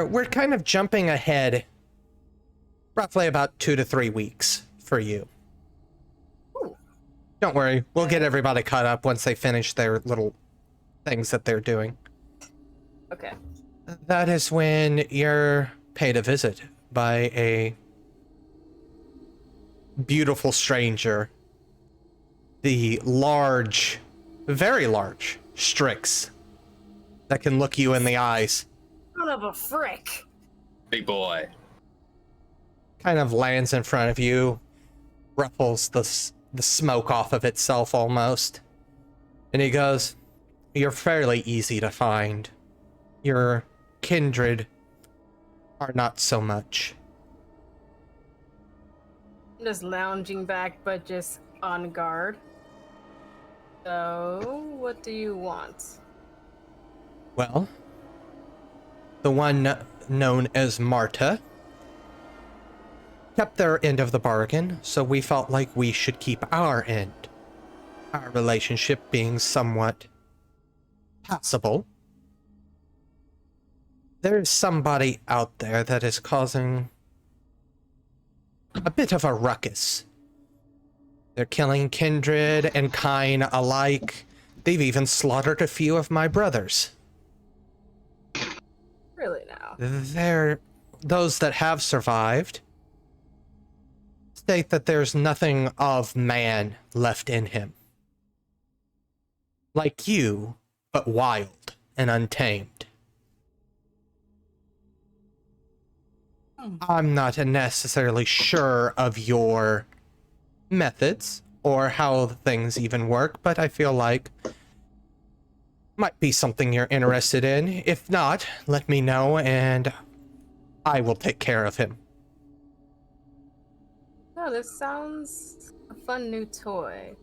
We're kind of jumping ahead roughly about 2 to 3 weeks for you. Ooh. Don't worry, we'll get everybody caught up once they finish their little things that they're doing. Okay. That is when you're paid a visit by a beautiful stranger. The large, very large Strix that can look you in the eyes. Son of a frick. Big boy. Kind of lands in front of you, ruffles the smoke off of itself almost. And he goes, "You're fairly easy to find. Your kindred are not so much." Just lounging back, but just on guard. So, what do you want? Well, the one known as Marta kept their end of the bargain, so we felt like we should keep our end. Our relationship being somewhat passable. There's somebody out there that is causing a bit of a ruckus. They're killing kindred and kine alike. They've even slaughtered a few of my brothers. Really now? Those that have survived state that there's nothing of man left in him. Like you, but wild and untamed. I'm not necessarily sure of your methods or how things even work, but I feel like might be something you're interested in. If not, let me know and I will take care of him. Oh, this sounds a fun new toy.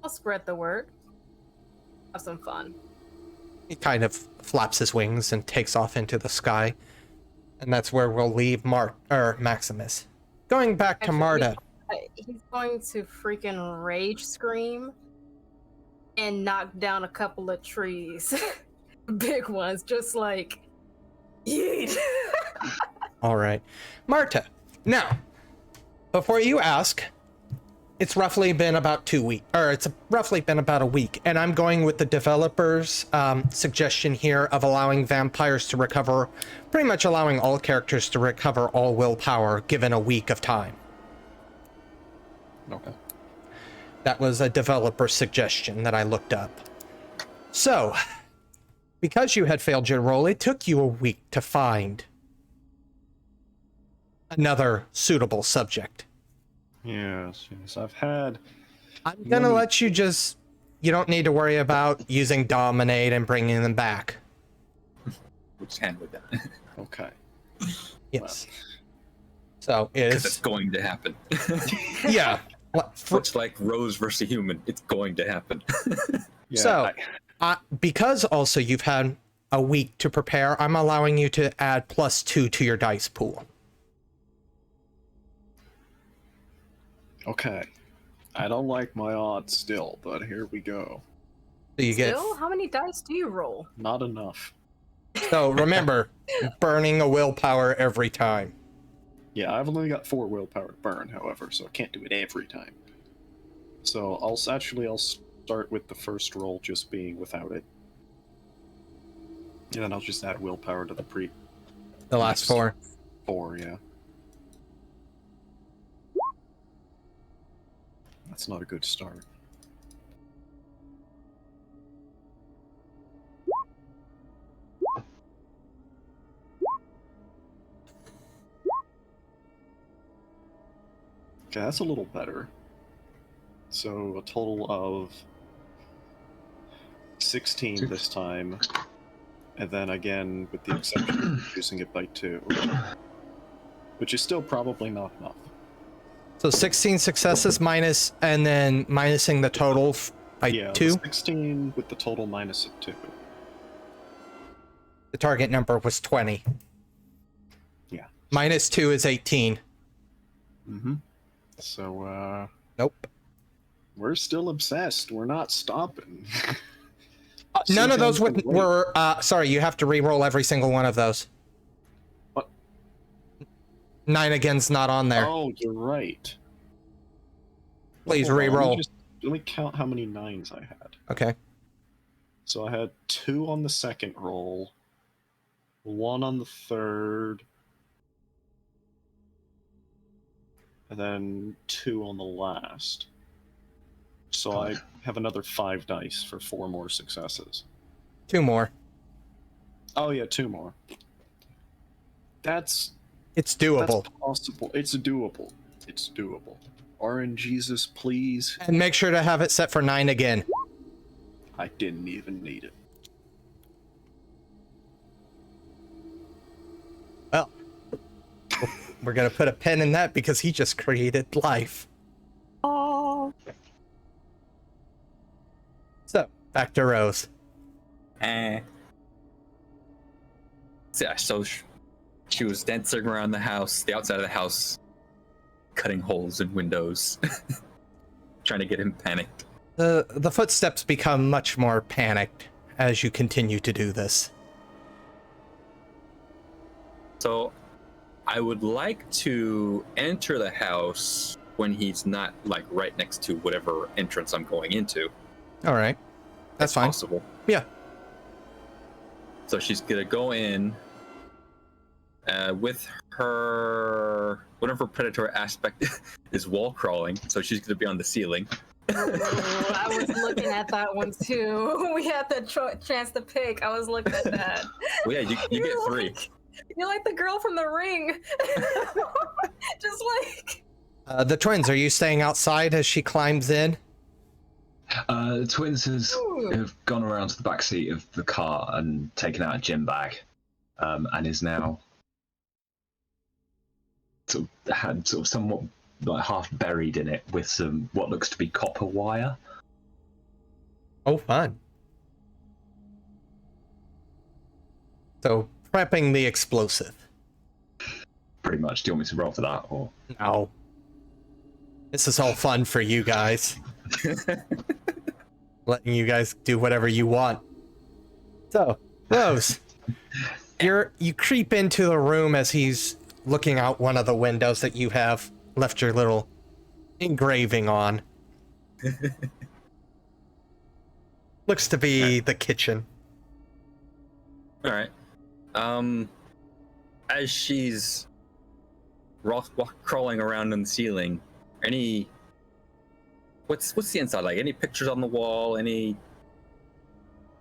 I'll spread the word. Have some fun. He kind of flaps his wings and takes off into the sky. And that's where we'll leave Maximus. Going back to Marta. He's going to freaking rage scream and knock down a couple of trees. Big ones, just like, yeet. All right. Marta, now, before you ask, it's roughly been about 2 weeks, or it's roughly been about a week, and I'm going with the developer's suggestion here of allowing vampires to recover, pretty much allowing all characters to recover all willpower given a week of time. Okay. That was a developer suggestion that I looked up. So, because you had failed your roll, it took you a week to find another suitable subject. Yes, I've had... I'm gonna let you just... You don't need to worry about using Dominate and bringing them back. We'll just handle that. Okay. Yes. So, Because it's going to happen. Yeah. It's like Rose versus human. It's going to happen. Yeah, So, because also you've had a week to prepare, I'm allowing you to add +2 to your dice pool. Okay. I don't like my odds still, but here we go. So you get... Still? How many dice do you roll? Not enough. So remember, burning a willpower every time. Yeah, I've only got 4 willpower to burn, however, so I can't do it every time. So I'll start with the first roll just being without it. And then I'll just add willpower to The last 4. 4, yeah. That's not a good start. Okay, that's a little better. So a total of 16 this time, and then again with the exception of reducing it by 2, which is still probably not enough. So 16 successes minus, and then minusing the total by 2? 16 with the total minus of 2. The target number was 20. Yeah. Minus 2 is 18. Mm-hmm. So, Nope. we're still obsessed. We're not stopping. None of those Susan's been were. Sorry, you have to re-roll every single one of those. What? 9 again's not on there. Oh, you're right. Please Hold on, re-roll. Let me count how many 9s I had. Okay. So I had 2 on the second roll, 1 on the third, and then 2 on the last. So I have another 5 dice for 4 more successes. 2 more. Oh yeah, 2 more. It's doable. That's possible. It's doable. It's doable. RNGesus, please. And make sure to have it set for 9 again. I didn't even need it. Well, we're gonna put a pin in that because he just created life. Oh. So, back to Rose. Yeah, so she was dancing around the house, the outside of the house, cutting holes in windows, trying to get him panicked. The footsteps become much more panicked as you continue to do this. So I would like to enter the house when he's not like right next to whatever entrance I'm going into. All right. That's fine. Possible. Yeah. So she's gonna go in with her whatever predatory aspect is wall crawling. So she's gonna be on the ceiling. I was looking at that one too. We had the chance to pick. I was looking at that. Well, yeah, you get 3. Like, you're like the girl from The Ring. Just like. The twins, are you staying outside as she climbs in? The twins have gone around to the back seat of the car and taken out a gym bag, and is now sort of somewhat like half buried in it with some what looks to be copper wire. Oh, fun. So, prepping the explosive. Pretty much. Do you want me to roll for that, or? No. This is all fun for you guys. Letting you guys do whatever you want. So, Rose, you creep into the room as he's looking out one of the windows that you have left your little engraving on. Looks to be the kitchen. All right. As she's crawling around on the ceiling, what's the inside like? Any pictures on the wall? Any?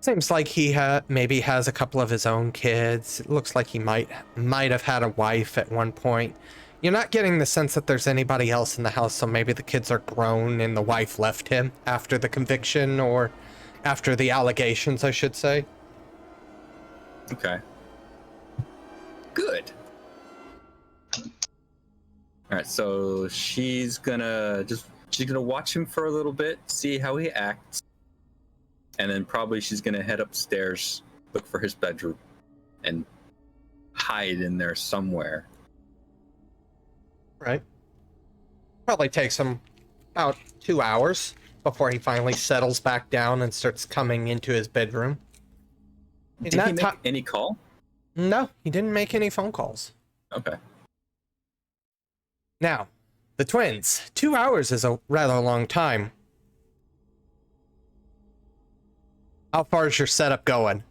Seems like he maybe has a couple of his own kids. It looks like he might have had a wife at one point. You're not getting the sense that there's anybody else in the house, so maybe the kids are grown and the wife left him after the conviction, or after the allegations, I should say. Okay. Good. All right, so she's gonna watch him for a little bit, see how he acts, and then probably she's gonna head upstairs, look for his bedroom, and hide in there somewhere. Right. Probably takes him about 2 hours before he finally settles back down and starts coming into his bedroom. Did he make any call? No, he didn't make any phone calls. Okay. Now, the twins. 2 hours is a rather long time. How far is your setup going?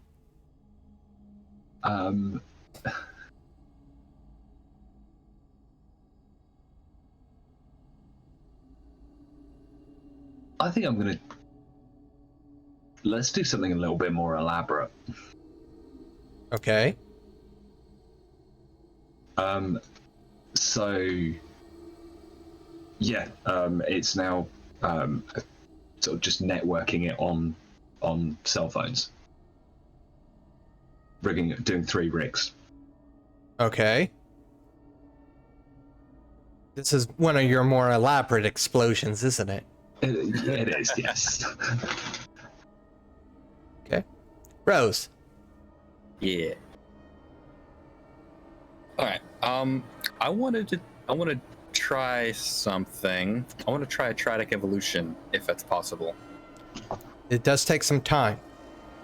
I think I'm gonna. Let's do something a little bit more elaborate. Okay. So. Yeah. It's now sort of just networking it on cell phones. Doing 3 rigs. Okay. This is one of your more elaborate explosions, isn't it? It is, yes. Okay. Rose. Yeah. All right. I want to try something. I want to try a Triadic evolution, if that's possible. It does take some time.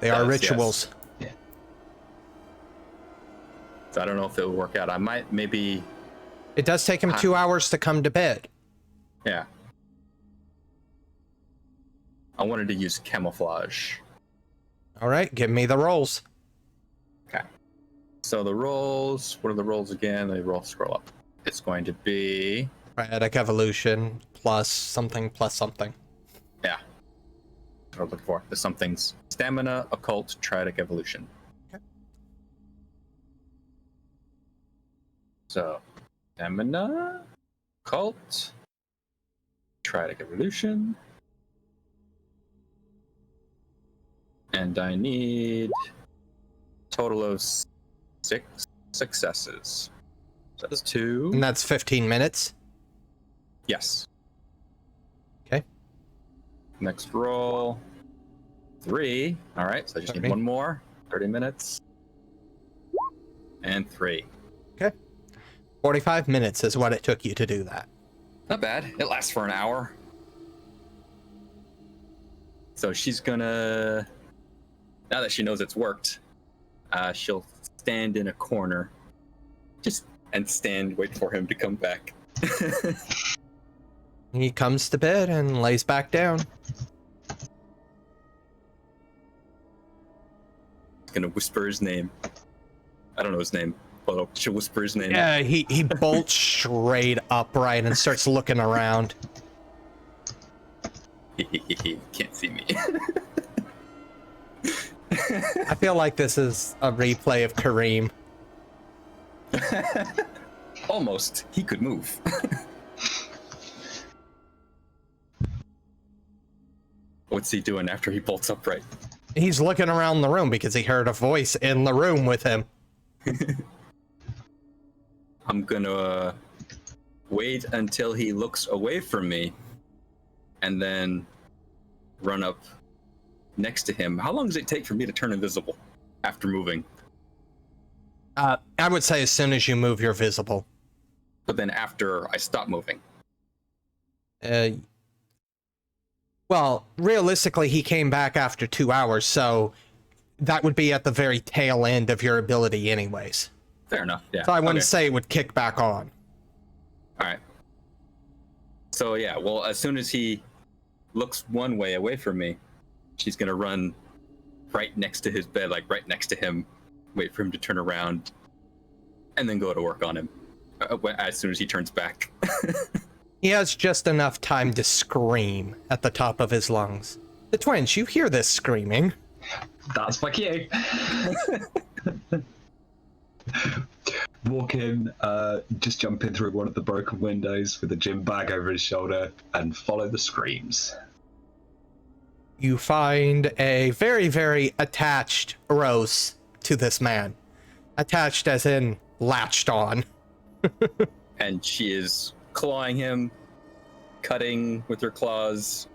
They are Yes, rituals. Yeah. So I don't know if it will work out. I might maybe. It does take him 2 hours to come to bed. Yeah. I wanted to use camouflage. All right, give me the rolls. Okay. So the rolls. What are the rolls again? They roll. Scroll up. It's going to be. Triadic evolution plus something plus something. Yeah. What I'm looking for. The somethings. Stamina, occult, triadic evolution. Okay. So, stamina, occult, triadic evolution. And I need total of 6 successes. So that's 2. And that's 15 minutes. Yes. Okay. Next roll. 3. All right, so I just need 30. one more. 30 minutes. And 3. 45 minutes is what it took you to do that. Not bad. It lasts for an hour. So she's gonna, now that she knows it's worked, she'll stand in a corner, wait for him to come back. He comes to bed and lays back down. Gonna whisper his name. I don't know his name, but she'll whisper his name. Yeah, he bolts straight upright and starts looking around. Can't see me. I feel like this is a replay of Kareem. Almost. He could move. What's he doing after he bolts upright? He's looking around the room because he heard a voice in the room with him. I'm gonna wait until he looks away from me and then run up next to him. How long does it take for me to turn invisible after moving? I would say as soon as you move, you're visible. But then after I stop moving. Well, realistically, he came back after 2 hours, so that would be at the very tail end of your ability anyways. Fair enough, yeah. So I wouldn't Okay. say it would kick back on. All right. So yeah, well, as soon as he looks one way away from me, she's gonna run right next to his bed, like right next to him, wait for him to turn around, and then go to work on him as soon as he turns back. He has just enough time to scream at the top of his lungs. The twins, you hear this screaming. That's my cue. Walk in, just jump in through one of the broken windows with a gym bag over his shoulder and follow the screams. You find a very, very attached Rose to this man. Attached as in latched on. And she is clawing him, cutting with her claws,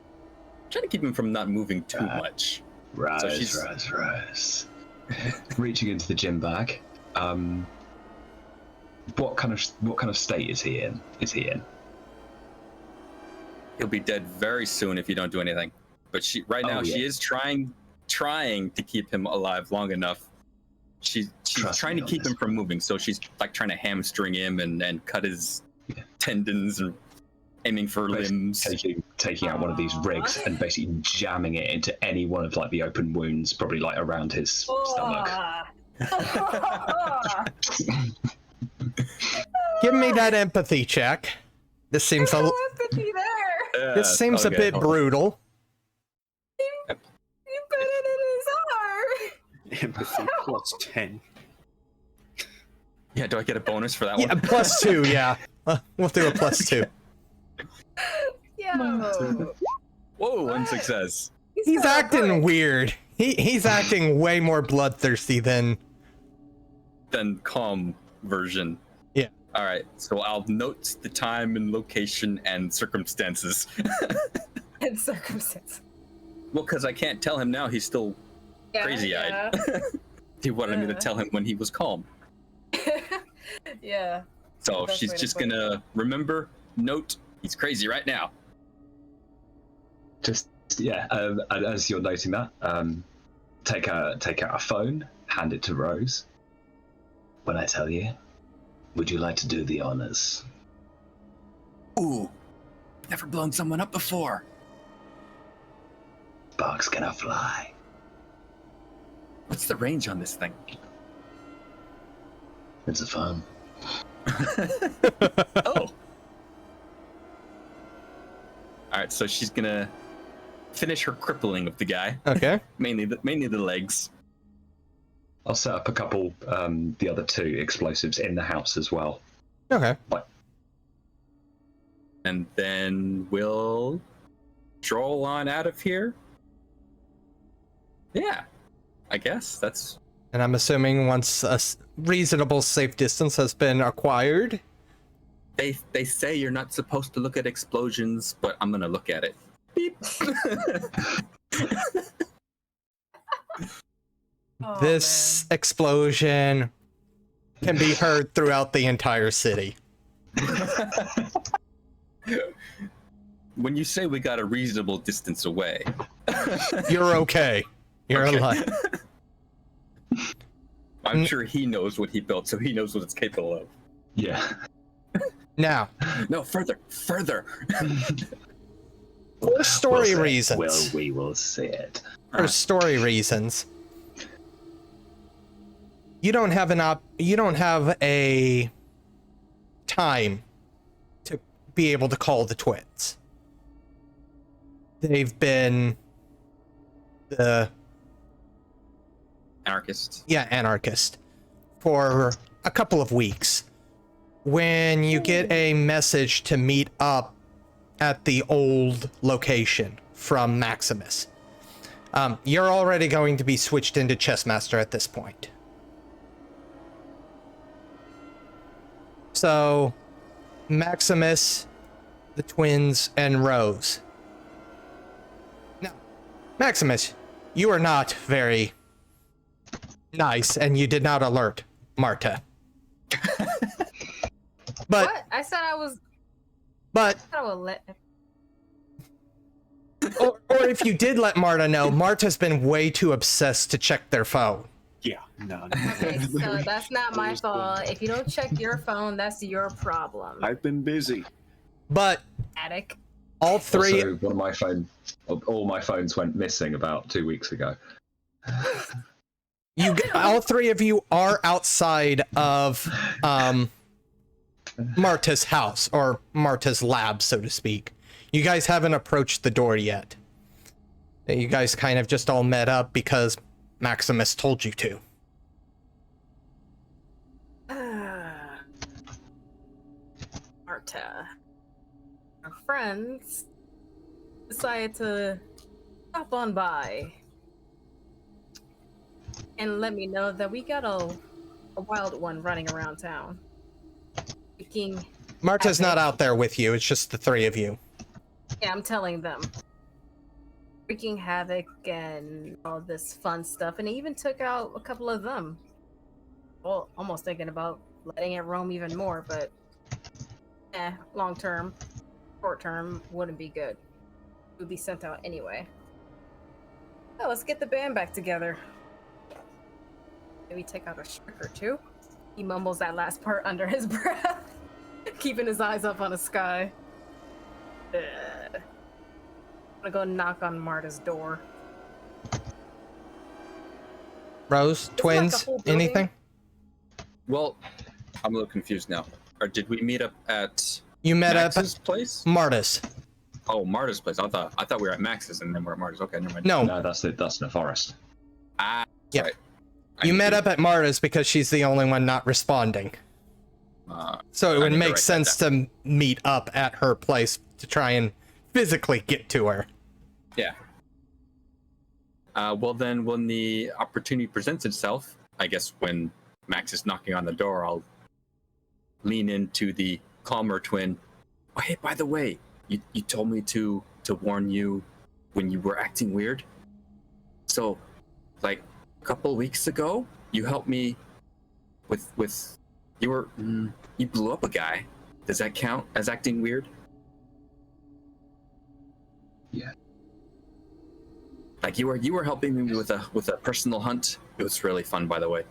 trying to keep him from not moving too much. Rise, So she's- rise. Reaching into the gym bag. What kind of state is he in? He'll be dead very soon if you don't do anything. But she yeah. is trying to keep him alive long enough. She's Trust trying me to on keep this. him from moving, so she's like trying to hamstring him and cut his tendons and aiming for limbs. Taking out one of these rigs and basically jamming it into any one of like the open wounds, probably like around his stomach. Give me that empathy check. This seems a empathy there. this seems a bit brutal. You put it in his arm. Empathy plus 10. Yeah, do I get a bonus for that Yeah, one? +2, yeah. We'll do a +2. Yo. Whoa, one success. He's got a acting brick. weird. He's acting way more bloodthirsty than... Then calm version. Yeah. All right, so I'll note the time and location and circumstances. In circumstance. Well, because I can't tell him now. He's still crazy-eyed. He wanted me to tell him when he was calm. Yeah. So Best she's way to just put it. gonna remember, note, he's crazy right now. Just and as you're noting that, take out a phone, hand it to Rose. When I tell you, would you like to do the honors? Ooh, never blown someone up before. Sparks gonna fly. What's the range on this thing? It's a phone. Oh. Alright, so she's gonna finish her crippling of the guy. Okay. mainly the legs. I'll set up a couple, the other 2 explosives in the house as well. Okay. And then we'll stroll on out of here. Yeah, I guess that's... And I'm assuming once a reasonable safe distance has been acquired. They say you're not supposed to look at explosions, but I'm gonna look at it. Beep. Oh, This explosion can be heard throughout the entire city. When you say we got a reasonable distance away, You're okay. You're Okay. alive. I'm sure he knows what he built, so he knows what it's capable of. Yeah. Now, No, further. for story We'll see it. reasons. Well, we will see it. For story reasons. You don't have a time to be able to call the twins. They've been the anarchist for a couple of weeks. When you get a message to meet up at the old location from Maximus, you're already going to be switched into Chessmaster at this point. So, Maximus, the twins, and Rose. Now, Maximus, you are not very nice, and you did not alert Marta. But, what? I said I was. but, I would let. or if you did let Marta know, Marta's been way too obsessed to check their phone. Yeah, no. Okay, so that's not my fault. If you don't check your phone, that's your problem. I've been busy. But Attic. all three, Also, all my phones went missing about 2 weeks ago. all 3 of you are outside of Marta's house, or Marta's lab, so to speak. You guys haven't approached the door yet. You guys kind of just all met up because Maximus told you to. Marta. Our friends decided to stop on by and let me know that we got a wild one running around town. Freaking Marta's havoc. not out there with you, it's just the 3 of you. Yeah, I'm telling them. Freaking havoc and all this fun stuff, and it even took out a couple of them. Well, almost thinking about letting it roam even more, but long term, short term wouldn't be good. It would be sent out anyway. Oh, let's get the band back together. Maybe take out a Strix or 2. He mumbles that last part under his breath, keeping his eyes up on the sky. I'm gonna go knock on Marta's door. Rose, twins, whole building. anything? Well, I'm a little confused now. Or did we meet up at You met Max's up place? at Marta's. Oh, Marta's place. I thought we were at Max's and then we're at Marta's. Okay, never mind. No, No, that's in the forest. Ah, Yeah. right. you met up at Marta's because she's the only one not responding. So it I would need to make write that sense to meet up at her place to try and physically get to her. Yeah. Well, then, when the opportunity presents itself, I guess when Max is knocking on the door, I'll lean into the calmer twin. Oh, hey, by the way, you told me to warn you when you were acting weird. So, like, a couple weeks ago, you helped me with you blew up a guy. Does that count as acting weird? Yeah. Like you were helping me with a personal hunt. It was really fun, by the way.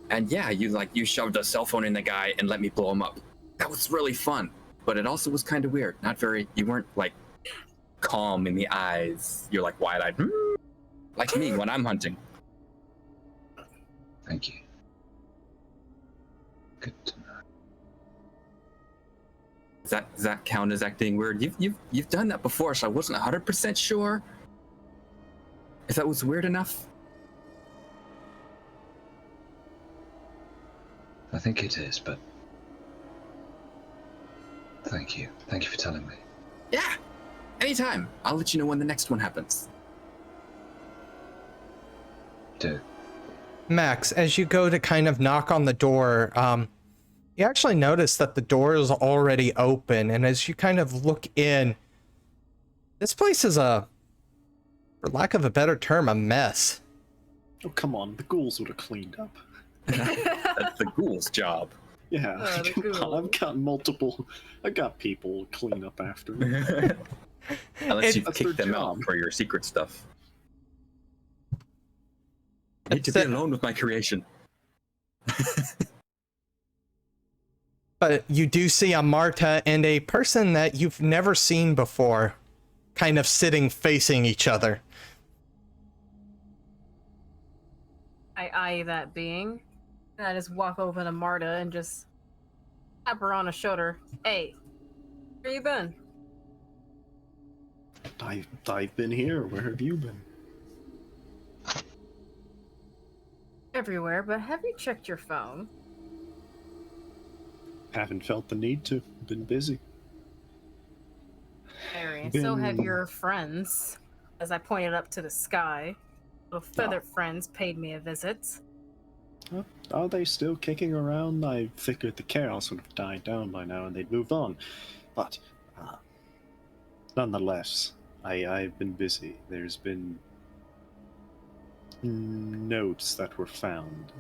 And yeah, you shoved a cell phone in the guy and let me blow him up. That was really fun, but it also was kind of weird. You weren't like calm in the eyes. You're like wide-eyed, like me when I'm hunting. Thank you. Good to know. Does that count as acting weird? You've done that before, so I wasn't 100% sure if that was weird enough. I think it is, but thank you. Thank you for telling me. Yeah, anytime. I'll let you know when the next one happens. Do. Max, as you go to kind of knock on the door, you actually notice that the door is already open, and as you kind of look in, this place is for lack of a better term, a mess. Oh, come on. The ghouls would have cleaned up. That's the ghoul's job. Yeah, the come on, ghouls. I got people to clean up after me. Unless you've That's kicked their them out job. for your secret stuff. I need to be alone with my creation. But you do see a Marta and a person that you've never seen before, kind of sitting facing each other. I eye that being. And I just walk over to Marta and just tap her on the shoulder. Hey, where you been? I've been here. Where have you been? Everywhere, but have you checked your phone? Haven't felt the need to. Been busy. Mary, so have your friends. As I pointed up to the sky, little feathered friends paid me a visit. Are they still kicking around? I figured the chaos would have died down by now and they'd moved on. But, nonetheless, I've been busy. There's been notes that were found.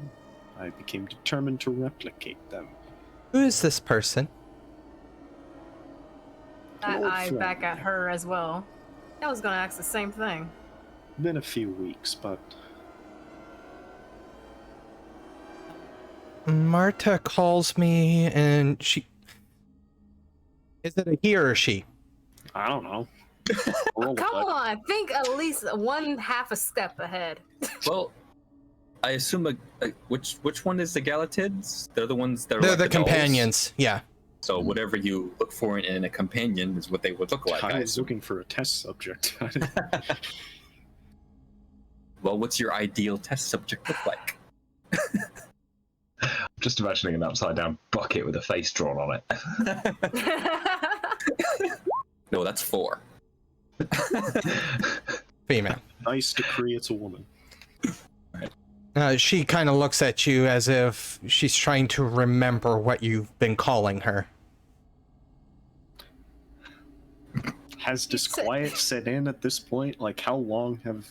I became determined to replicate them. Who is this person? I Old eye friend. back at her as well. I was gonna ask the same thing. Been a few weeks, but Marta calls me and she... Is it a he or a she? I don't know. Roll Come with it. on, think at least one half a step ahead. Well, I assume which one is the Galatids? They're the ones that are They're like the dolls? companions, yeah. So whatever you look for in a companion is what they would look like. I I was assume. looking for a test subject. Well, what's your ideal test subject look like? Just imagining an upside down bucket with a face drawn on it. No, that's 4. Female. Nice decree, it's a woman. She kind of looks at you as if she's trying to remember what you've been calling her. Has disquiet set in at this point? Like, how long have...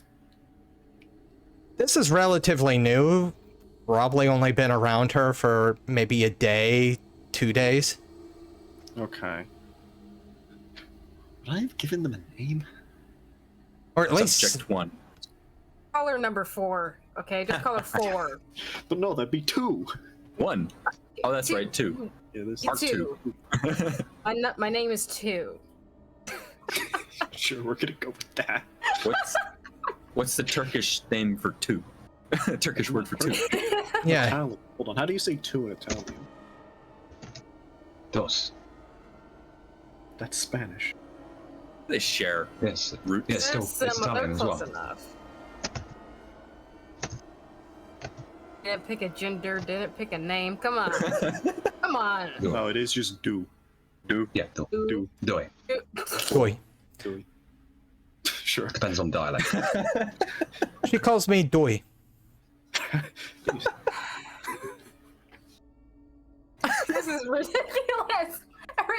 This is relatively new. Probably only been around her for maybe a day, 2 days. Okay. Would I have given them a name? Or at least... Subject 1. Call her number 4, okay? Just call her 4. But no, that'd be 2. 1. Oh, that's right, 2. Yeah, this Part 2. My name is 2. Sure, we're gonna go with that. What's the Turkish name for 2? Turkish word for 2. Yeah. Italian. Hold on, how do you say 2 in Italian? Dos. That's Spanish. They share Yes. roots. Yes, still, They're it's similar, Italian they're as close well. enough. Didn't pick a gender, didn't pick a name. Come on. Come on. Do. No, it is just do. Yeah, do. Do. Doi. Boy. Do. Sure. Depends on dialect. She calls me Doi. This is ridiculous.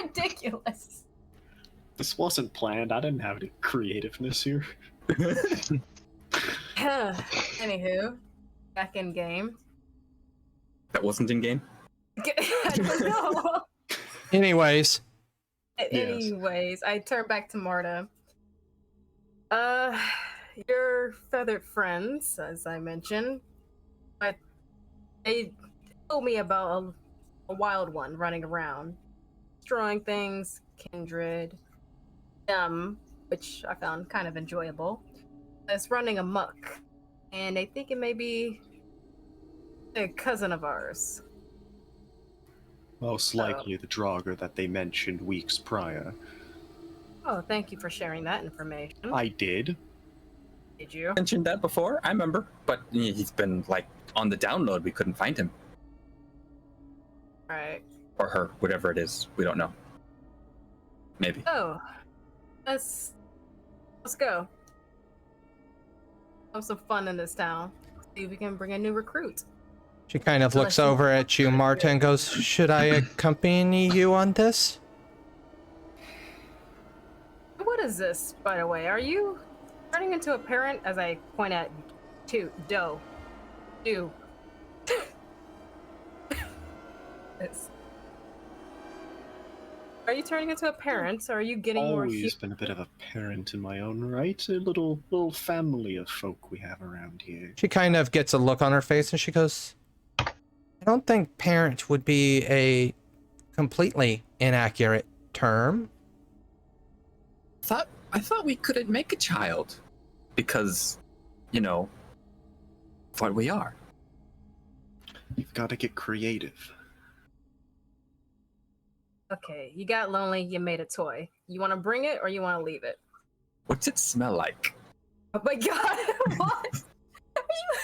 Ridiculous. This wasn't planned. I didn't have any creativeness here. Anywho, back in game. That wasn't in game? I don't know. Anyways, Anyways, I turn back to Marta. Your feathered friends, as I mentioned, but they told me about a wild one running around, destroying things, kindred, which I found kind of enjoyable. It's running amok, and they think it may be a cousin of ours. Most likely the Draugr that they mentioned weeks prior. Oh, thank you for sharing that information. I did. Did you? Mentioned that before, I remember, but he's been like on the download. We couldn't find him Right. or her, whatever it is. We don't know. Maybe. Oh, let's go. Have some fun in this town. See if we can bring a new recruit. She kind of looks over at you, Marta, and goes, "Should I accompany you on this?" What is this, by the way? Are you turning into a parent? As I point at Do. Are you turning into a parent, or are you getting more? Always been a bit of a parent in my own right. A little family of folk we have around here. She kind of gets a look on her face, and she goes, "I don't think parent would be a completely inaccurate term." I thought we couldn't make a child because, you know, what we are. You've got to get creative. Okay, you got lonely, you made a toy. You want to bring it or you want to leave it? What's it smell like? Oh my god, what? Are you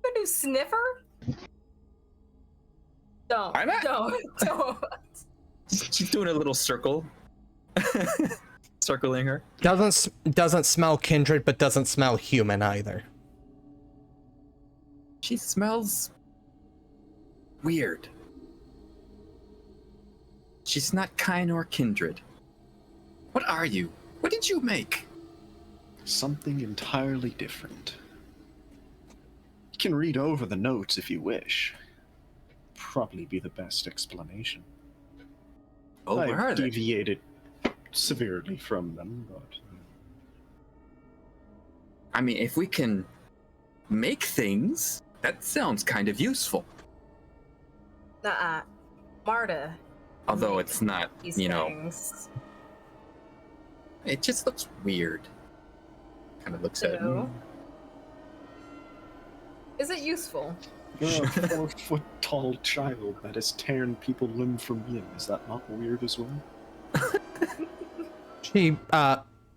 a new sniffer? Don't. I'm not. Don't. She's doing a little circle. Circling her. Doesn't smell kindred, but doesn't smell human either. She smells weird. She's not kind or kindred. What are you? What did you make? Something entirely different. You can read over the notes if you wish. Probably be the best explanation. Oh, where are I've they? deviated severely from them, but I mean, if we can make things, that sounds kind of useful. Marta. Although it's not, These you know, things. it just looks weird. Kind of looks at it. So, is it useful? you're a 4-foot-tall child that has torn people limb from limb. Is that not weird as well? She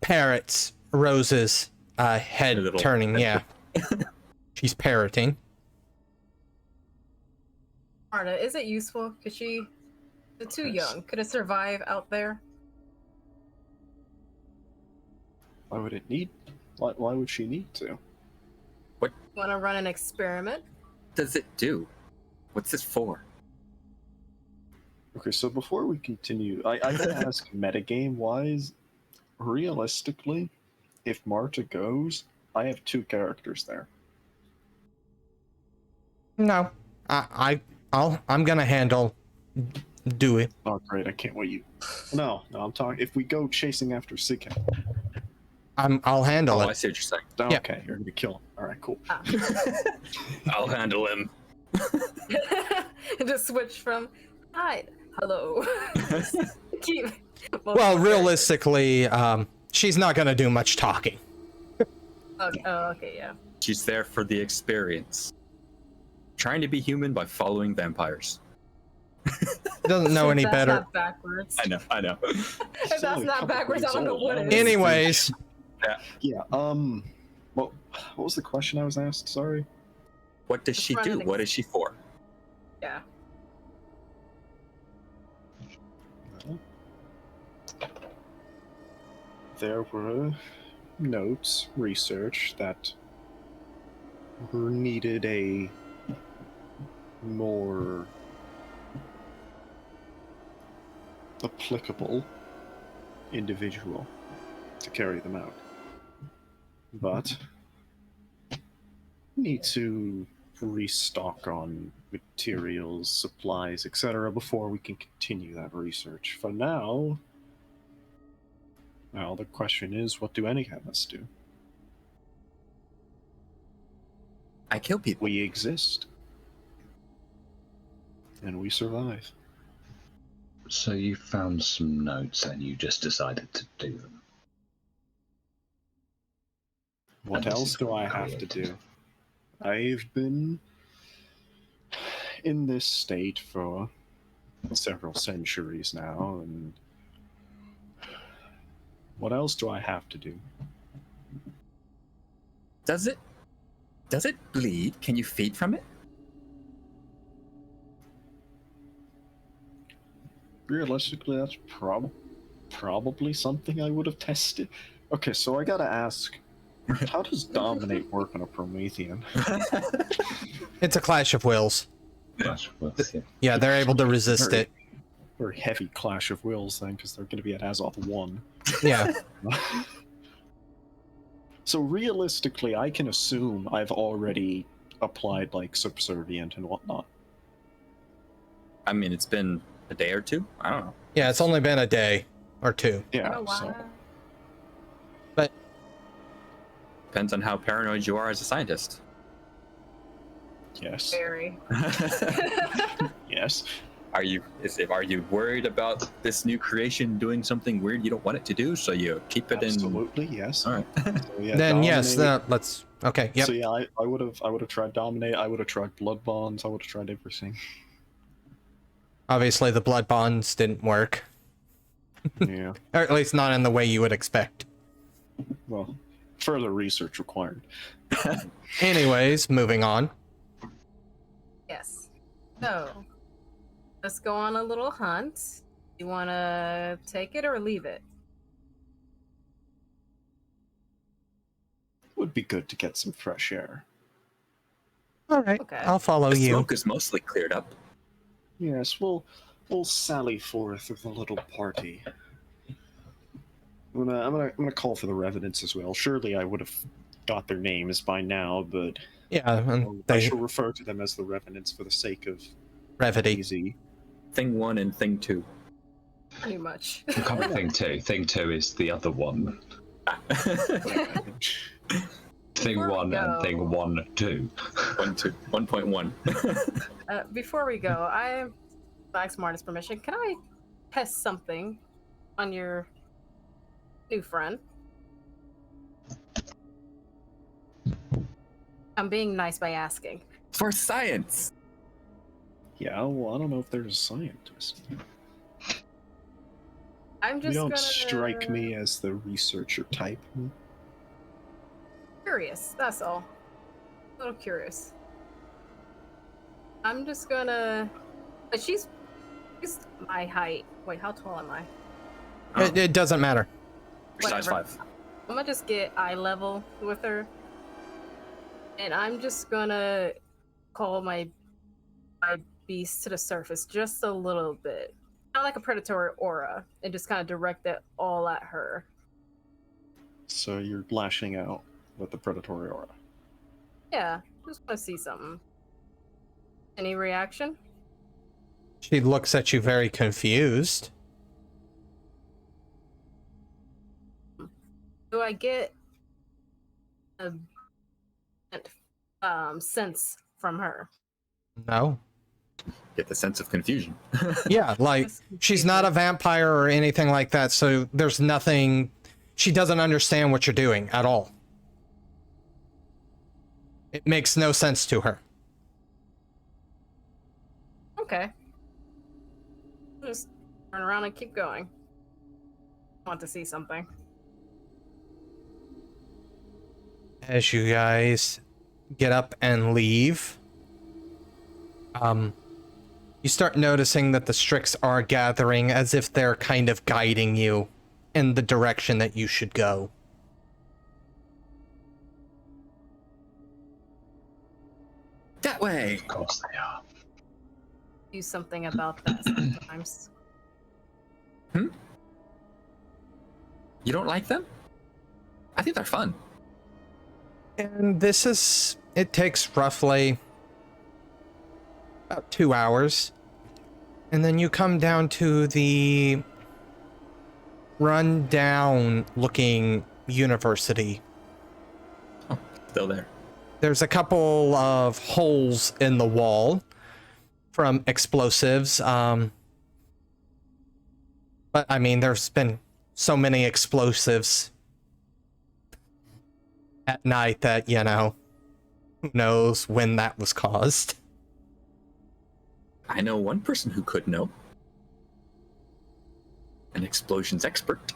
parrots Rose's head little- turning. Yeah, she's parroting. Marta, is it useful? Is she too young? Could it survive out there? Why would it need? Why would she need to? Want to run an experiment? Does it do? What's this for? Okay, so before we continue, I gotta ask, metagame-wise, realistically, if Marta goes, I have 2 characters there. No, I'm gonna handle Dewey. Oh, great! I can't wait. No, I'm talking. If we go chasing after Sighet, I'll handle Oh, I it. see what you're saying. Yeah. okay, you're gonna kill him. All right, cool. I'll handle him. Just switch from hi, hello. Keep. Well, realistically, she's not gonna do much talking. Okay, oh, okay, yeah. She's there for the experience. Trying to be human by following vampires. Doesn't know any That's better. Not backwards. I know. If that's not backwards, I don't know what is. Anyways, Yeah. What was the question I was asked? Sorry. What does she do? What is she for? Yeah. There were notes, research that needed a more applicable individual to carry them out. But need to restock on materials, supplies, etc. before we can continue that research. For now, well, the question is, what do any of us do? I kill people. We exist. And we survive. So you found some notes and you just decided to do them. What And this else is do I have to do? I've been in this state for several centuries now, and what else do I have to do? Does it bleed? Can you feed from it? Realistically, that's probably something I would have tested. Okay, so I gotta ask, how does Dominate work on a Promethean? It's a clash of wills. That's worth it. Yeah, they're able to resist Very- it. Very heavy clash of wills then, because they're going to be at Azoth 1. Yeah. So realistically, I can assume I've already applied like subservient and whatnot. I mean, it's been a day or two. I don't know. Yeah, it's only been a day or two. Yeah, Oh, so wow. But Depends on how paranoid you are as a scientist. yes, Very. yes. Are you worried about this new creation doing something weird you don't want it to do? So you keep it in. Absolutely, yes. All right. So, yeah, then yes, Dominate- let's. Okay. Yep. So yeah, I would have tried Dominate. I would have tried Blood Bonds. I would have tried everything. Obviously, the blood bonds didn't work, Yeah. or at least not in the way you would expect. Well, further research required. Anyways, moving on. Yes. So, let's go on a little hunt. You want to take it or leave it? Would be good to get some fresh air. All right. Okay. I'll follow The you. smoke is mostly cleared up. Yes, we'll sally forth with a little party. I'm gonna call for the Revenants as well. Surely I would have got their names by now, but Yeah, and I they shall refer to them as the Revenants for the sake of brevity. easy. Thing 1 and thing 2. Pretty much. It can't be thing 2. Thing 2 is the other one. Thing Before we 1 go- and thing 1, 2. 1.1. Before we go, I ask Marta's permission. Can I test something on your new friend? I'm being nice by asking. For science. Yeah, well, I don't know if there's a scientist. I'm You just don't gonna... strike me as the researcher type. curious. That's all. A little curious. I'm just gonna. But she's my height. Wait, how tall am I? It doesn't matter. You're size Whatever. 5. I'm gonna just get eye level with her, and I'm just gonna call my beast to the surface just a little bit, kind of like a predatory aura, and just kind of direct it all at her. So you're lashing out with the predatory aura. Yeah, just want to see something. Any reaction? She looks at you very confused. Do I get a sense from her? No. Get the sense of confusion. Yeah, like she's not a vampire or anything like that, so there's nothing. She doesn't understand what you're doing at all. It makes no sense to her. Okay. Just turn around and keep going. Want to see something. As you guys get up and leave, you start noticing that the Strix are gathering as if they're kind of guiding you in the direction that you should go. That way. Of course they are. Do something about that sometimes. You don't like them? I think they're fun. And it takes roughly about 2 hours. And then you come down to the run-down looking university. Still there. There's a couple of holes in the wall from explosives. But I mean, there's been so many explosives at night that, you know, who knows when that was caused. I know one person who could know. An explosions expert.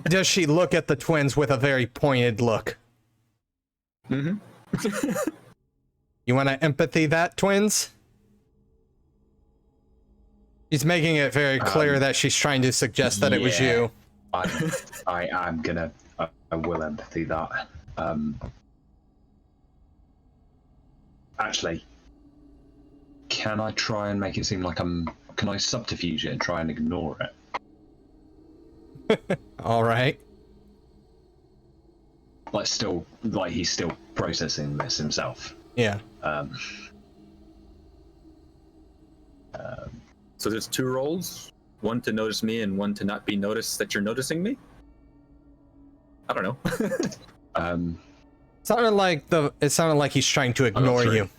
Does she look at the twins with a very pointed look? Mm-hmm. You want to empathy that, twins? She's making it very clear that she's trying to suggest that it was you. I will empathy that. Actually, can I try and make it seem like can I subterfuge it and try and ignore it? All right. Like he's still processing this himself. Yeah. So there's 2 roles, one to notice me and one to not be noticed that you're noticing me? I don't know. It sounded like he's trying to ignore you.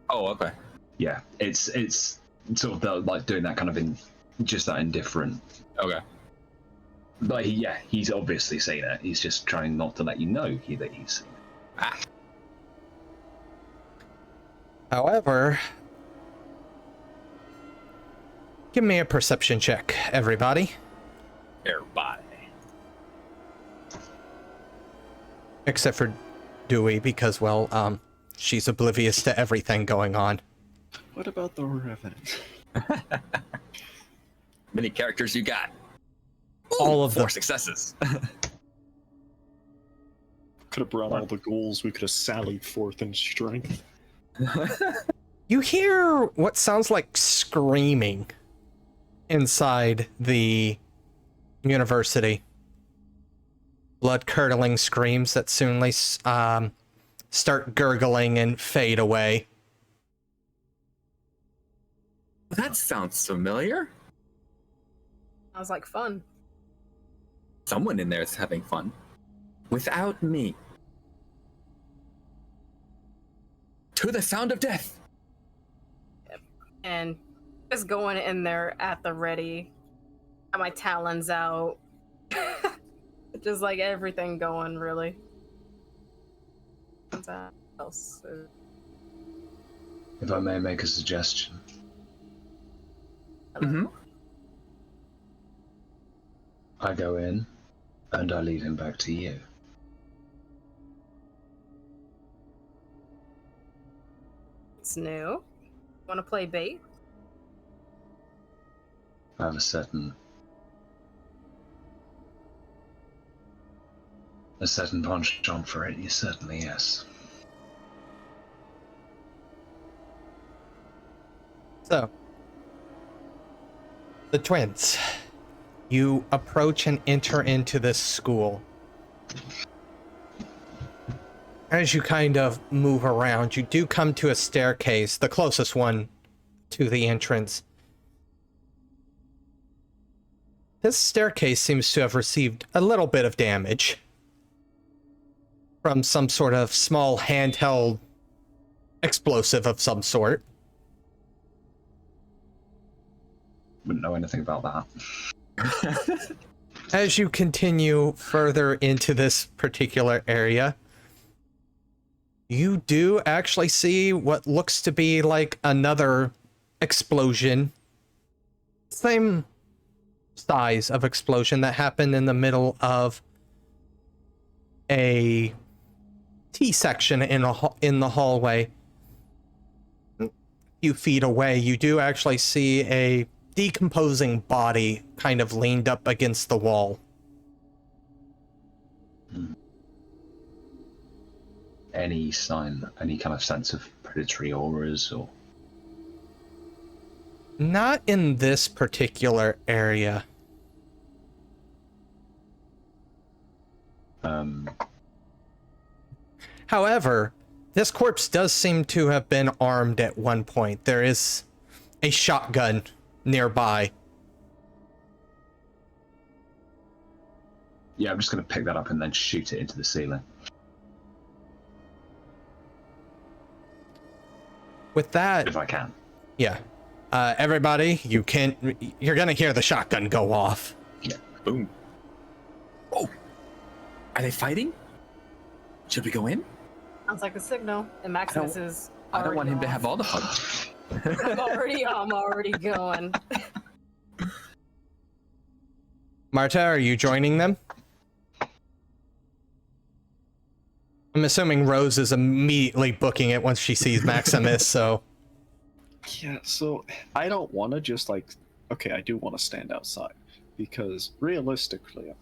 Oh, okay. Yeah, it's sort of like doing that kind of that indifferent. Okay. But he's obviously seen it. He's just trying not to let you know that he's seen it. Ah. However, give me a perception check, everybody. Everybody. Except for Dewey, because, well, she's oblivious to everything going on. What about the Revenant? Many characters you got? All of them. 4 successes. Could have brought all the ghouls we could have sallied forth in strength. You hear what sounds like screaming inside the university. Blood-curdling screams that soonly start gurgling and fade away. That sounds familiar. Sounds like fun. Someone in there is having fun. Without me. To the sound of death. And just going in there at the ready. Got my talons out. Just like everything going, really. What's else? If I may make a suggestion. Mm-hmm. I go in, and I leave him back to you. It's new. Want to play bait? I have a certain penchant for it. You certainly, yes. So, the twins. You approach and enter into this school. As you kind of move around, you do come to a staircase, the closest one to the entrance. This staircase seems to have received a little bit of damage from some sort of small handheld explosive of some sort. Wouldn't know anything about that. As you continue further into this particular area, you do actually see what looks to be like another explosion. Same size of explosion that happened in the middle of a T-section in the hallway. A few feet away, you do actually see a decomposing body kind of leaned up against the wall. Any sign, any kind of sense of predatory auras, or? Not in this particular area. However, this corpse does seem to have been armed at one point. There is a shotgun nearby. Yeah, I'm just going to pick that up and then shoot it into the ceiling. With that, If I can. yeah. Everybody, you're gonna hear the shotgun go off. Yeah. Boom. Oh, are they fighting? Should we go in? Sounds like a signal. And Maximus is. I don't want him to off. have all the fun. I'm already going. Marta, are you joining them? I'm assuming Rose is immediately booking it once she sees Maximus, so... Yeah, so I don't want to just like, okay, I do want to stand outside because realistically,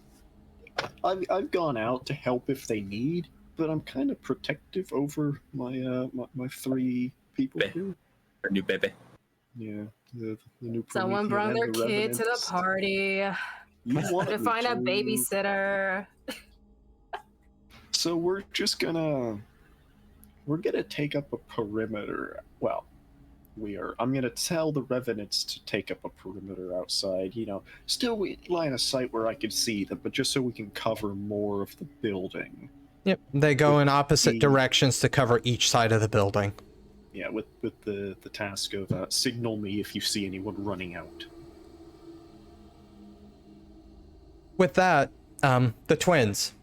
I've gone out to help if they need, but I'm kind of protective over my my 3 people here. Our new baby. Yeah, the new. Someone Promethean brought and their the kid to the Revenants. party. You wanted To me find a to. babysitter. So we're gonna take up a perimeter. Well, I'm gonna tell the Revenants to take up a perimeter outside. You know, still line of sight where I can see them, but just so we can cover more of the building. Yep, they go in With opposite the- directions to cover each side of the building. Yeah, with the task of signal me if you see anyone running out. With that, the twins.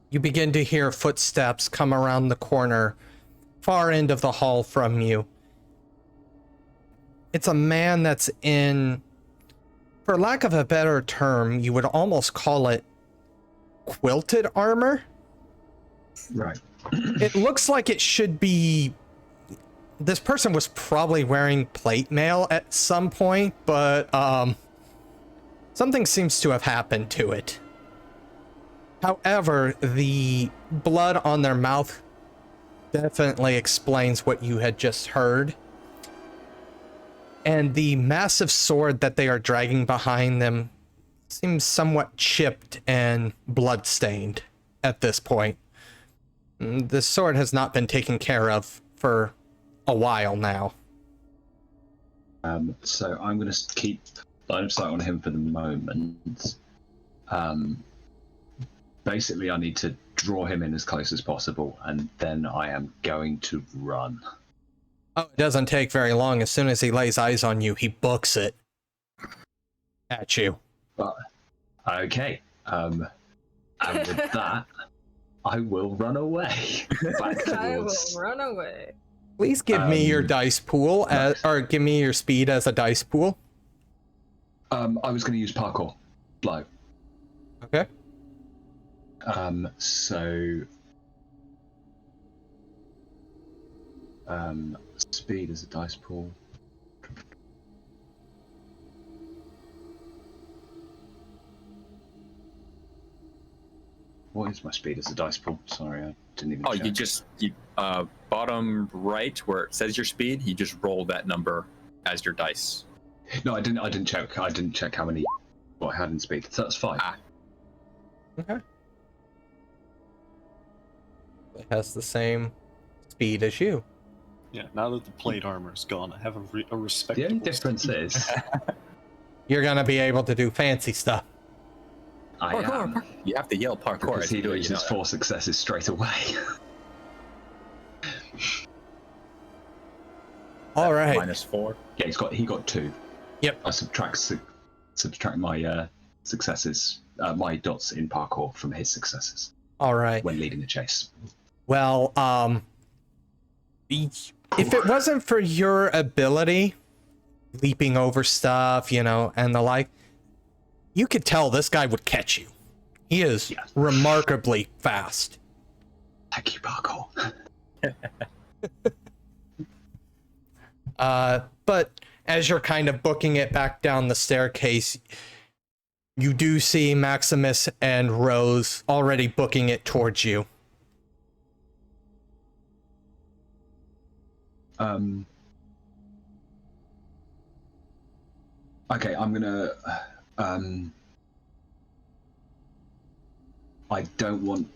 You begin to hear footsteps come around the corner, far end of the hall from you. It's a man that's in, for lack of a better term, you would almost call it quilted armor. Right. It looks like it should be... This person was probably wearing plate mail at some point, but something seems to have happened to it. However, the blood on their mouth definitely explains what you had just heard. And the massive sword that they are dragging behind them seems somewhat chipped and bloodstained at this point. The sword has not been taken care of for a while now. So I'm going to keep line of sight on him for the moment. Basically, I need to draw him in as close as possible, and then I am going to run. Oh, it doesn't take very long. As soon as he lays eyes on you, he books it at you. But okay, and with that, I will run away back I will towards. run away. Please give me your dice pool, or give me your speed as a dice pool. I was going to use parkour, blow. Okay. So speed as a dice pool. What is my speed as a dice pool? Sorry, I didn't even. Oh, check. you bottom right where it says your speed, you just roll that number as your dice. No, I didn't check. I didn't check how many what I had in speed. So that's fine. Okay. It has the same speed as you. Yeah, now that the plate armor's gone, I have a The respectable. only difference is You're gonna be able to do fancy stuff. I am, You have to yell parkour. because as he you do it, loses you know that. 4 successes straight away. All right. -4. Yeah, he got 2. Yep. I subtract my successes, my dots in parkour from his successes All right. when leading a chase. Well, if it wasn't for your ability, leaping over stuff, you know, and the like, you could tell this guy would catch you. He is Yeah. remarkably fast. Thank you, parkour. But as you're kind of booking it back down the staircase, you do see Maximus and Rose already booking it towards you. Okay, I'm gonna. I don't want.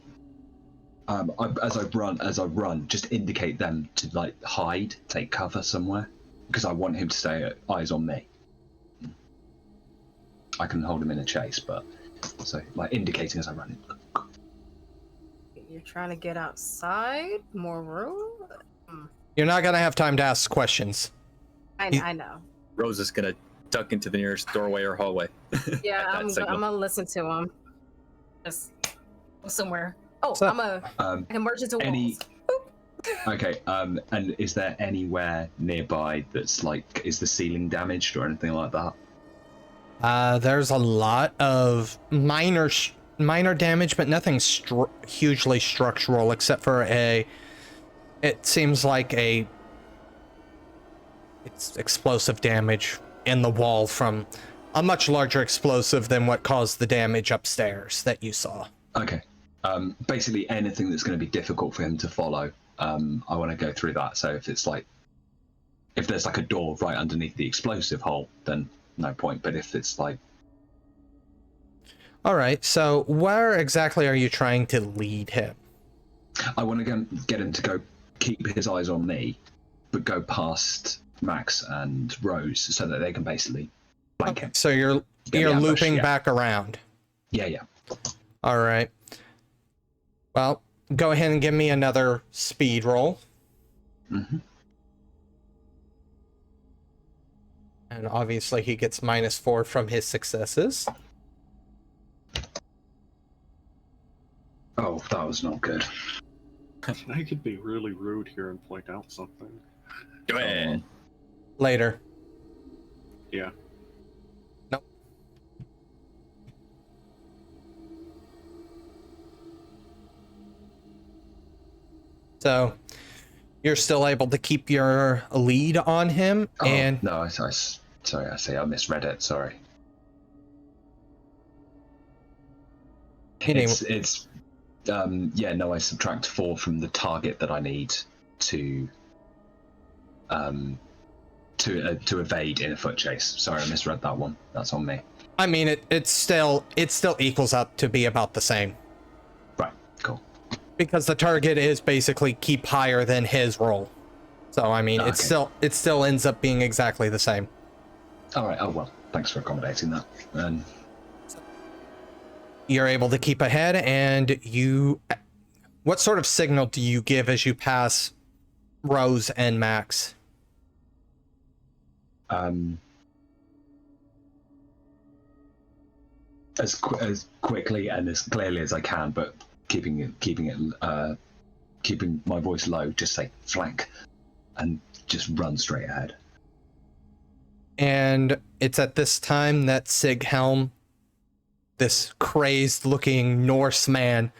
As I run, just indicate them to like hide, take cover somewhere, because I want him to stay eyes on me. I can hold him in a chase, but So, like, indicating as I run in. You're trying to get outside? More room? You're not gonna have time to ask questions. I know. Rose is gonna duck into the nearest doorway or hallway. Yeah, at that I'm signal. gonna listen to him. Just go somewhere. Oh, So- I can merge into walls. any- Okay, and is there anywhere nearby that's like, is the ceiling damaged or anything like that? There's a lot of minor damage, but nothing hugely structural, except for it seems like it's explosive damage in the wall from a much larger explosive than what caused the damage upstairs that you saw. Okay. Basically anything that's going to be difficult for him to follow. I want to go through that. So if there's like a door right underneath the explosive hole, then no point. But if it's like, All right, so where exactly are you trying to lead him? I want to get him to go keep his eyes on me, but go past Max and Rose so that they can basically flank him. So you're the ambush, looping yeah. back around. Yeah. All right. Well, go ahead and give me another speed roll. Mm-hmm. And obviously he gets -4 from his successes. Oh, that was not good. I could be really rude here and point out something. Go ahead. Later. Yeah. Nope. So you're still able to keep your lead on him, Oh, and no, sorry, I misread it. Sorry. Anyway. It's I subtract 4 from the target that I need to evade in a foot chase. Sorry, I misread that one. That's on me. I mean it still equals up to be about the same, Right, cool. because the target is basically keep higher than his roll. So I mean it still ends up being exactly the same. All right. Oh well, thanks for accommodating that. And You're able to keep ahead, and what sort of signal do you give as you pass Rose and Max? as quickly and as clearly as I can, but keeping my voice low, just say flank and just run straight ahead. And it's at this time that Sighelm, this crazed looking Norse man,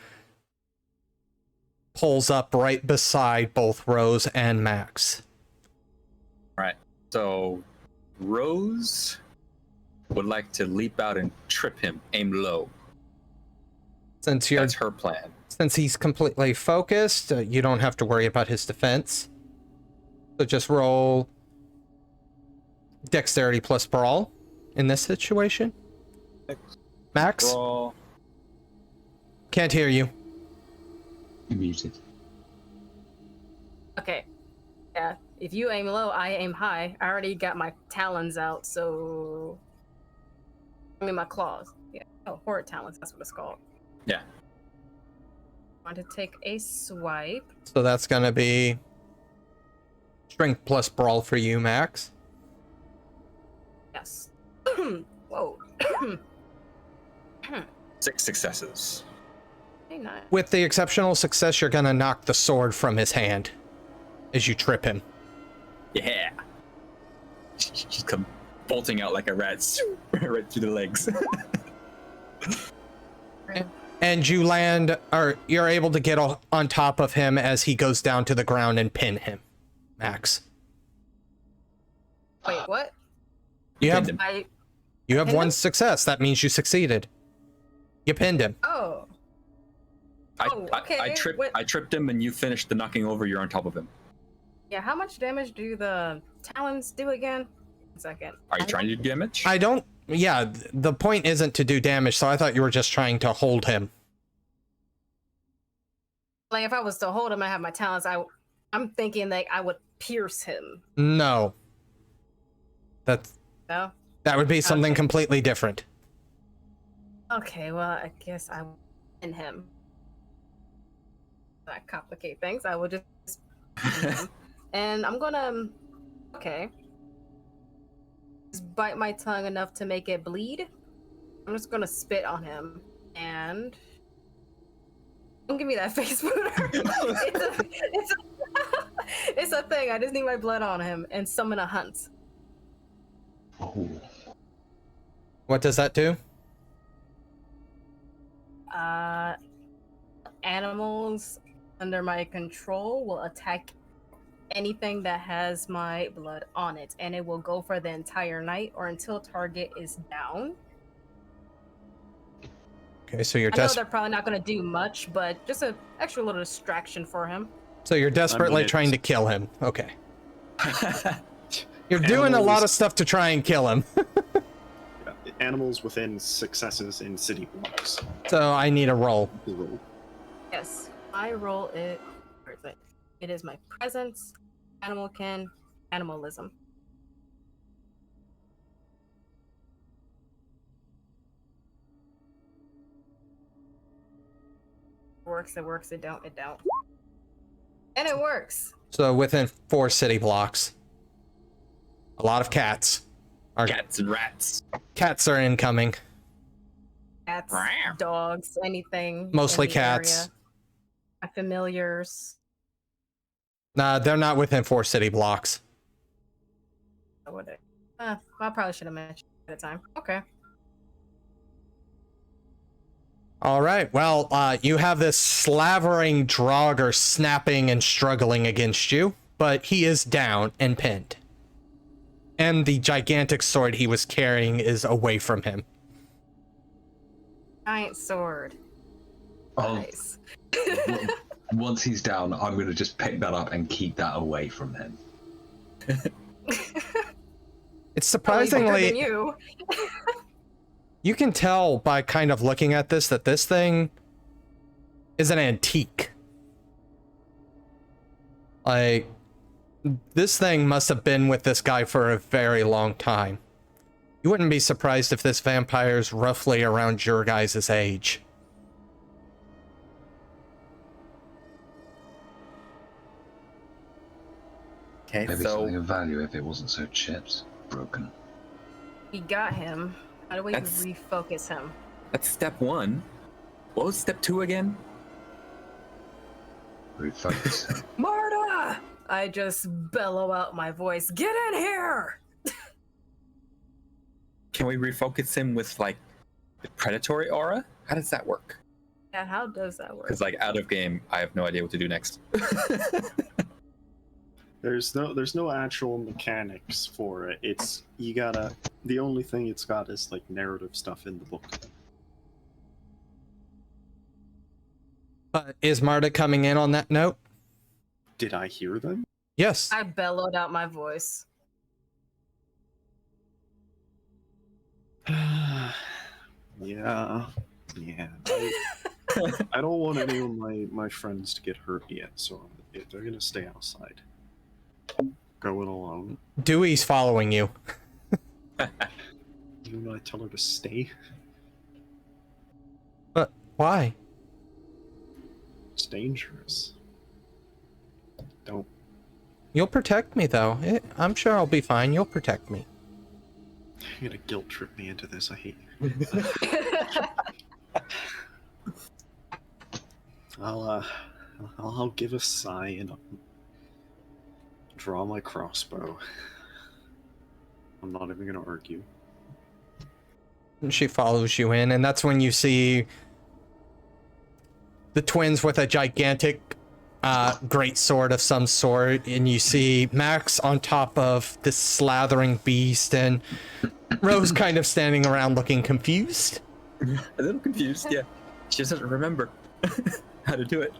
pulls up right beside both Rose and Max. Right. So Rose would like to leap out and trip him, aim low. That's her plan. Since he's completely focused, you don't have to worry about his defense. So just roll dexterity plus brawl in this situation. Max? Brawl. Can't hear you. You're muted. Okay. Yeah. If you aim low, I aim high. I already got my talons out, so I mean my claws. Yeah. Oh, horrid talons, that's what it's called. Yeah. Want to take a swipe. So that's gonna be strength plus brawl for you, Max. Yes. Whoa. 6 successes. Hey, nice. With the exceptional success, you're gonna knock the sword from his hand as you trip him. Yeah. She's come bolting out like a rat, right through the legs. And you land, or you're able to get on top of him as he goes down to the ground and pin him, Max. Wait, what? You have Pinned him. Pinned one him? success. That means you succeeded. You pinned him. Oh. Okay. I tripped him, and you finished the knocking over. You're on top of him. Yeah, how much damage do the talons do again? 1 second. Are you trying to do damage? I don't. Yeah, the point isn't to do damage, so I thought you were just trying to hold him. Like, if I was to hold him and have my talons, I'm thinking like I would pierce him. No. That No? would be something Okay. completely different. Okay, well, I guess I will pin him. Not complicate things. I will just pin him. And I'm gonna, okay. Just bite my tongue enough to make it bleed. I'm just gonna spit on him. And don't give me that face, Pooter. It's a thing. I just need my blood on him and summon a hunt. Oh. What does that do? Animals under my control will attack anything that has my blood on it, and it will go for the entire night or until target is down. Okay, so you're I know they're probably not going to do much, but just an extra little distraction for him. so you're desperately trying to kill him. Okay. You're doing a Animals- lot of stuff to try and kill him. Animals within successes in city blocks. So I need a roll. Roll. Yes, I roll it. Where is it? It is my presence, animal kin, animalism. Works, it works, it don't, it don't. And it works. So within 4 city blocks. A lot of cats. Cats and rats. Cats are incoming. Cats, dogs, anything. Mostly in the cats. area. My familiars. Nah, they're not within 4 city blocks. I probably should have mentioned at the time. Okay. All right. Well, you have this slavering Draugr snapping and struggling against you, but he is down and pinned. And the gigantic sword he was carrying is away from him. Giant sword. Oh, Nice. once he's down, I'm going to just pick that up and keep that away from him. It's Probably bigger than surprisingly... you. You can tell by kind of looking at this that this thing is an antique. Like, this thing must have been with this guy for a very long time. You wouldn't be surprised if this vampire's roughly around your guys' age. Okay, Maybe so something of value if it wasn't so chipped, broken. We got him. How do we That's- refocus him? that's step 1. What was step 2 again? Refocus. Marta! I just bellow out my voice. Get in here! Can we refocus him with like the predatory aura? How does that work? Yeah, how does that work? Because like out of game, I have no idea what to do next. There's no actual mechanics for it. It's the only thing it's got is like narrative stuff in the book. Is Marta coming in on that note? Did I hear them? Yes. I bellowed out my voice. Yeah. I don't want any of my friends to get hurt yet, so if they're gonna stay outside. Going alone. Dewey's following you. Even when I tell her to stay, But why? it's dangerous. Don't. You'll protect me, though. I'm sure I'll be fine. You'll protect me. You're gonna guilt trip me into this. I hate you. I'll give a sigh and draw my crossbow. I'm not even gonna argue. And she follows you in, and that's when you see the twins with a gigantic great sword of some sort, and you see Max on top of this slathering beast, and Rose kind of standing around looking confused. A little confused, yeah. She doesn't remember how to do it.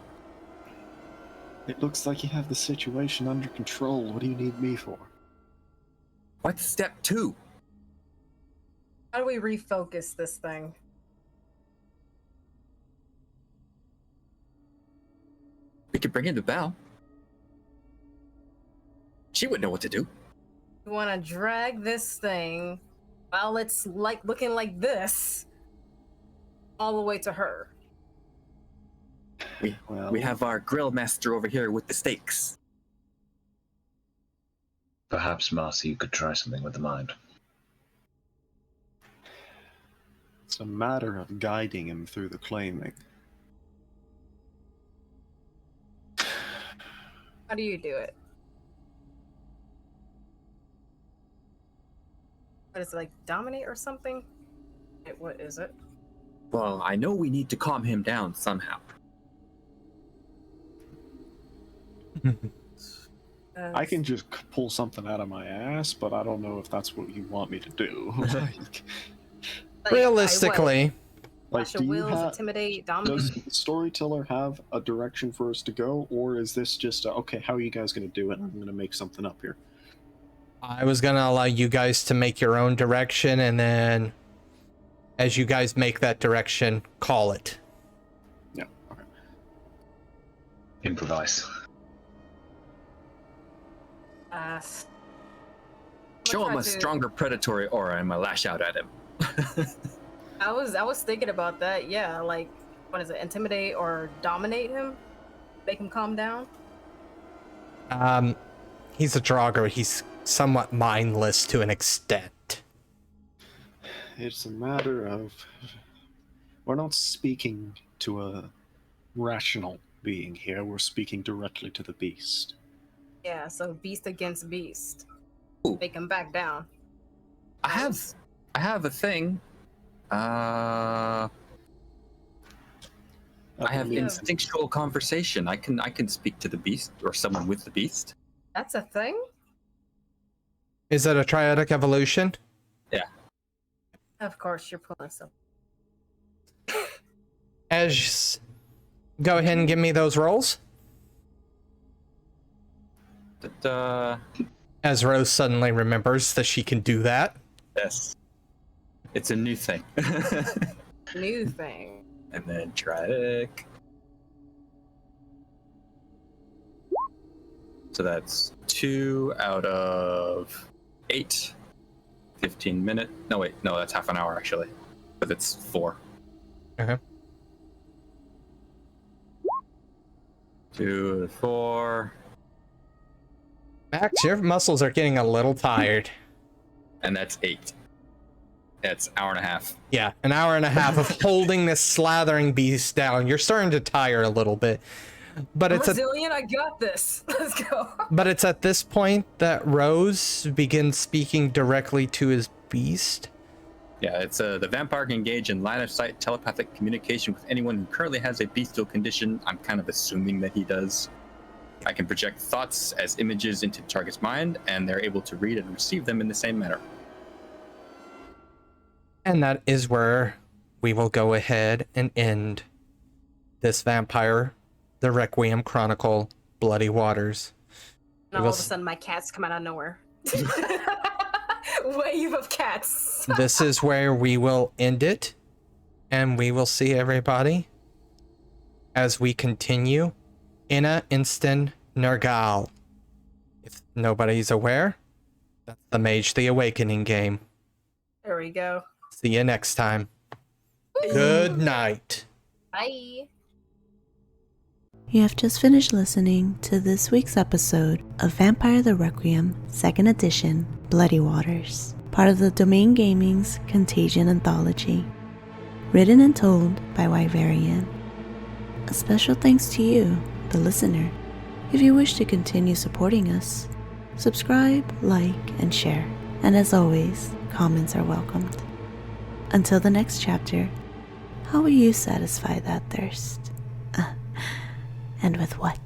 It looks like you have the situation under control. What do you need me for? What's step 2? How do we refocus this thing? We could bring in the bell. She would know what to do. We want to drag this thing while it's like looking like this all the way to her. We have our grill master over here with the steaks. Perhaps, Marcy, you could try something with the mind. It's a matter of guiding him through the claiming. How do you do it? What is it, like dominate or something? Wait, what is it? Well, I know we need to calm him down somehow. I can just pull something out of my ass, but I don't know if that's what you want me to do. Like, Realistically, Flash of wills, intimidate, dominate. Does the Storyteller have a direction for us to go, or is this just okay, how are you guys going to do it? I'm going to make something up here. I was going to allow you guys to make your own direction, and then as you guys make that direction, call it. Yeah, okay. Improvise. Show him a stronger predatory aura and I lash out at him. I was thinking about that. Yeah, like what is it? Intimidate or dominate him? Make him calm down? He's a Draugr. He's somewhat mindless to an extent. It's a matter of we're not speaking to a rational being here. We're speaking directly to the beast. Yeah, so beast against beast. Ooh. Make him back down. I have a thing. I have instinctual conversation. I can speak to the beast or someone with the beast. That's a thing? Is it a triadic evolution? Yeah. Of course, you're pulling some. As go ahead and give me those rolls. As Rose suddenly remembers that she can do that. Yes. It's a new thing. New thing. And then triadic. So that's 2 out of 8. 15 minute. No, wait. No, that's half an hour actually. But it's 4. Okay. 2 to 4. Max, your muscles are getting a little tired. And that's 8. That's an hour and a half. Yeah, an hour and a half of holding this slathering beast down. You're starting to tire a little bit. But it's Resilient, I got this. Let's go. But it's at this point that Rose begins speaking directly to his beast. Yeah, it's the vampire can engage in line of sight telepathic communication with anyone who currently has a bestial condition. I'm kind of assuming that he does. I can project thoughts as images into the target's mind, and they're able to read and receive them in the same manner. And that is where we will go ahead and end this Vampire the Requiem Chronicle Bloody Waters. And all of a sudden my cats come out of nowhere. Wave of cats. This is where we will end it, and we will see everybody as we continue Inna Instan Nergal. If nobody's aware, that's the Mage the Awakening game. There we go. See you next time. Good night. Bye. You have just finished listening to this week's episode of Vampire the Requiem 2nd Edition Bloody Waters, part of the Domain Gaming's Contagion Anthology. Written and told by Wyverian. A special thanks to you, the listener. If you wish to continue supporting us, subscribe, like, and share. And as always, comments are welcomed. Until the next chapter, how will you satisfy that thirst? And with what?